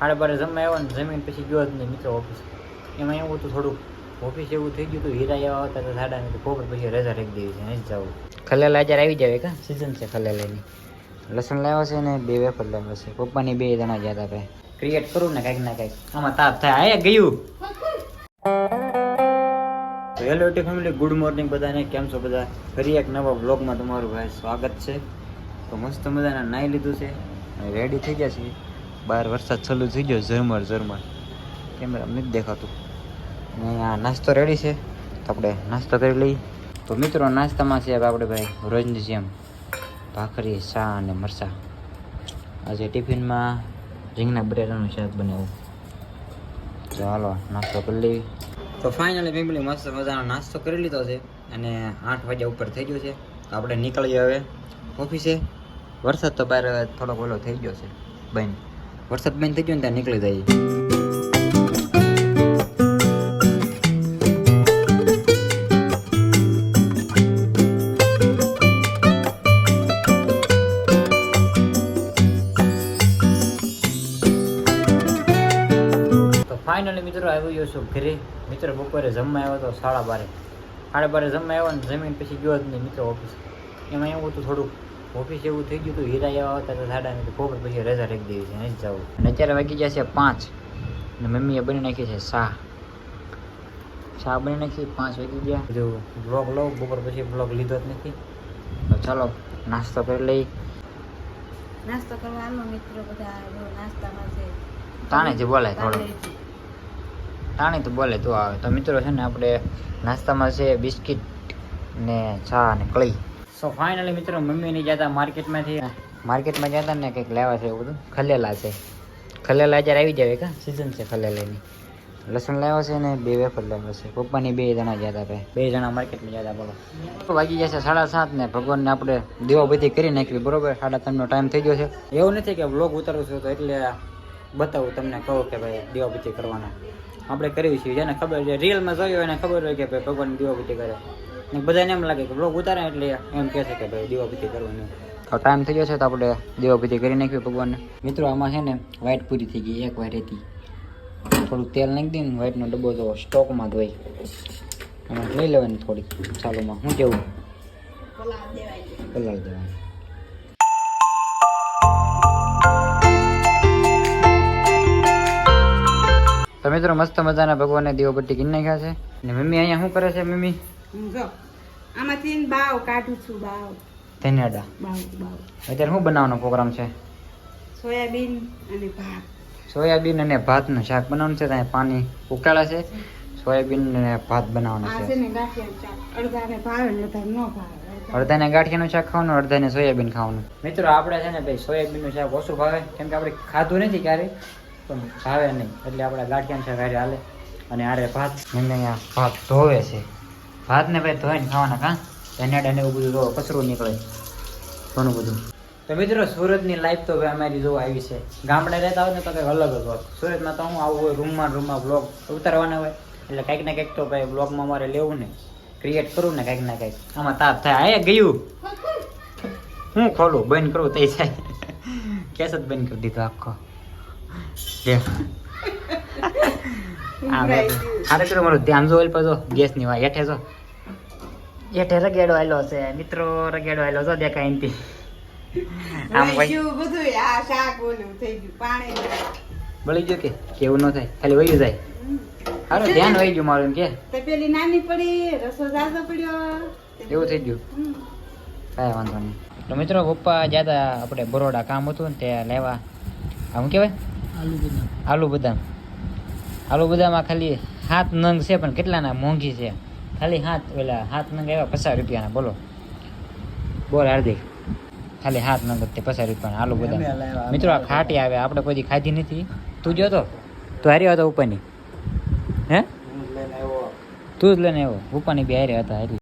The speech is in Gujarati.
12:30 જમવા આવ્યો ને જમીન પછી ગયો જ નહીં મિત્રો ઓફિસ. એમાં એવું હતું થોડુંક ઓફિસ એવું થઈ ગયું હતું. હીરા એવા હતા તો સાડા ને બપોર પછી રજા રાખી દેવી છે નહીં જવું. ખલેલા જ્યારે આવી જાય કા સિઝન છે ખલેલાની. લસણ લાવ્યા છે ને 2 વેફર લાવ્યા છે. પપ્પાની 2 જણા ગયા હતા ભાઈ. ક્રિએટ કરું ને કાંઈક ના કાંઈક આમાં તાપ થાય. આયા ગયું. તો hello YouTube family, good morning બધાને. કેમ છો બધા? ફરી એક નવા વ્લોગમાં તમારું ભાઈ સ્વાગત છે. તો મસ્ત મજાના નાહી લીધું છે, રેડી થઈ ગયા છે. બહાર વરસાદ ચાલુ થઈ ગયો ઝરમર. કેમેરા નથી દેખાતું. ને આ નાસ્તો રેડી છે તો આપણે નાસ્તો કરી લઈએ. તો મિત્રો નાસ્તામાં છે આપણે ભાઈ રોજની જેમ ભાખરી, ચા અને મરચાં. આજે ટિફિનમાં રીંગણા બટેટાનું શાક બનાવ્યું. ચાલો નાસ્તો કરી લઈએ. તો ફાઇનલી ફેમિલી મસ્ત મજાનો નાસ્તો કરી લીધો છે અને 8 વાગ્યા ઉપર થઈ ગયો છે. તો આપણે નીકળીએ હવે ઓફિસે. વરસાદ તો બહાર થોડોક ઓલો થઈ ગયો છે બંધ. વરસાદ બંધ થઈ ગયો ને ત્યાં નીકળી જઈએ. ફાઇનલી મિત્રો આવી ગયો છું ઘરે. મિત્રો બપોરે જમવા આવ્યો તો 12:30 જમવા આવ્યો ને જમીન પછી ગયો જ નહીં મિત્રો ઓફિસ. એમાં એવું હતું થોડુંક ઓફિસ એવું થઈ ગયું હતું. હીરા એવા હતા તો સાડા ને બપોર પછી રજા રાખી દેવી છે નહીં જવું. અને અત્યારે વાગી ગયા છે 5 અને મમ્મીએ બની નાખી છે ચા બની નાખી. 5 વાગી ગયા. બધું બ્લોગ લઉં. બપોર પછી બ્લોગ લીધો જ નથી. તો ચાલો નાસ્તો કરી લઈ. નાસ્તો કરવા આલો મિત્રો બધા. નાસ્તામાં છે તાણેથી બોલાય થોડું. તાણી તો બોલે તું આવે. તો મિત્રો છે ને આપણે નાસ્તામાં છે બિસ્કિટ ને ચા અને કળી. સો ફાઇનલી મિત્રો મમ્મીની જતા માર્કેટમાં જતા ને કંઈક લેવા છે એવું બધું. ખલેલા છે. ખલેલા જ્યારે આવી જાય કા સિઝન છે ખલેલાની. લસણ લાવ્યા છે ને 2 વેફર લાવ્યા છે. પપ્પાની 2 જણા ગયા હતા ભાઈ. 2 જણા માર્કેટમાં ગયા હતા. બોલો વાગી જશે 7:30 ને ભગવાનને આપણે દીવાબત્તી કરી નાખવી. બરોબર 3:30 નો ટાઈમ થઈ ગયો છે. એવું નથી કે બ્લોગ ઉતારું છું તો એટલે બતાવું તમને, કહું કે ભાઈ દીવાબત્તી કરવાના આપણે કરવી છીએ. જેને ખબર છે રિયલમાં જોયું એને ખબર હોય કે ભાઈ ભગવાન દીવાબત્તી કરે. ને બધાને એમ લાગે કે બ્લોગ ઉતારે એટલે એમ કહે છે કે ભાઈ દીવાબત્તી કરવાની. તો ટાઈમ થઈ ગયો છે તો આપણે દીવાબત્તી કરી નાખ્યું ભગવાનને. મિત્રો આમાં છે ને વ્હાઈટ પૂરી થઈ ગઈ. એક વ્હાઈટ હતી. થોડું તેલ નાખી દઈને વ્હાઈટનો ડબ્બો તો સ્ટોકમાં ધોઈ એમાં લઈ લેવાની થોડી ચાલુમાં. શું કેવું? પલાળી દેવાની. તો મિત્રો મસ્ત મજાના ભગવાનને દીવાબત્તી કરી નાખ્યા છે. ને મમ્મી અહીંયા શું કરે છે? મમ્મી જો આમાંથી બાવ કાઢું છું. બાવ ધન્યવાદ. અત્યારે શું બનાવવાનો પ્રોગ્રામ છે? સોયાબીન અને ભાત. સોયાબીન અને ભાતનું શાક બનાવવાનું છે. ત્યાં પાણી ઉકાળા છે. સોયાબીન અને ભાત બનાવવાનું છે. અડધાને ભાવે ને અડધાને ન ભાવે. અડધાને ગાંઠિયાનું શાક ખાવાનું, અડધાને સોયાબીન ખાવાનું. મિત્રો આપણે છે ને ભાઈ સોયાબીનનું શાક ઓછું ભાવે કેમ કે આપણે ખાધું નથી ક્યારે, પણ ભાવે નહીં એટલે આપણે ગાંઠિયાનું શાક હારે હાલે. અને હારે ભાત. મને અહીંયા ભાત ધોવે છે. ભાતને ભાઈ ધોઈને ખાવાના કાં ધન્યાડા ને એવું બધું ધોવો કચરું નીકળે ઘણું બધું. તો મિત્રો સુરતની લાઈફ તો ભાઈ અમારી જો આવી છે. ગામડે રહેતા હોય ને તો કંઈક અલગ જ હોય. સુરતમાં તો હું આવું હોય રૂમમાં બ્લોગ ઉતારવાના હોય એટલે કંઈક ને કંઈક તો ભાઈ બ્લોગમાં અમારે લેવું ને ક્રિએટ કરું ને કંઈક ને કંઈક. આમાં તાપ થાય. આયા ગયું. હું ખોલું બંધ કરું તે થાય. કેસ જ બંધ કરી દીધો આખો. સારું કર્યું મારું ધ્યાન જો પાછો ગેસની વાત હેઠે જો હેઠે રગેડો આવેલો છે મિત્રો. રગેડો આવેલો છો દેખાય એનથી. આમ બધું આ શાક ઓલું થઈ ગયું. પાણી બળી ગયું કે કેવું ન થાય ખાલી વયું જાય. સારું ધ્યાન વહી ગયું મારું. એમ કે પેલી નાની પડી રસો જાજો પડ્યો એવું થઈ ગયું. કાંઈ વાંધો નહીં. તો મિત્રો પપ્પા જ્યાં આપણે બરોડા કામ હતું ને ત્યાં લેવા આમ કહેવાય આલુ બદામ ખાલી 7 નંગ છે પણ કેટલાના મોંઘી છે. ખાલી 7 નંગ આવ્યા 50 રૂપિયાના. બોલ હાર્દિક ખાલી 7 નંગ તે 50 રૂપિયાના આલુ બદામ. મિત્રો આ ખાટી આવે આપણે કોઈ ખાધી નથી. તું જો તો તું હારી હતો ઉપરની. હે તું જ લઈને આવ્યો. ઉપરની બી હારે હતા એટલે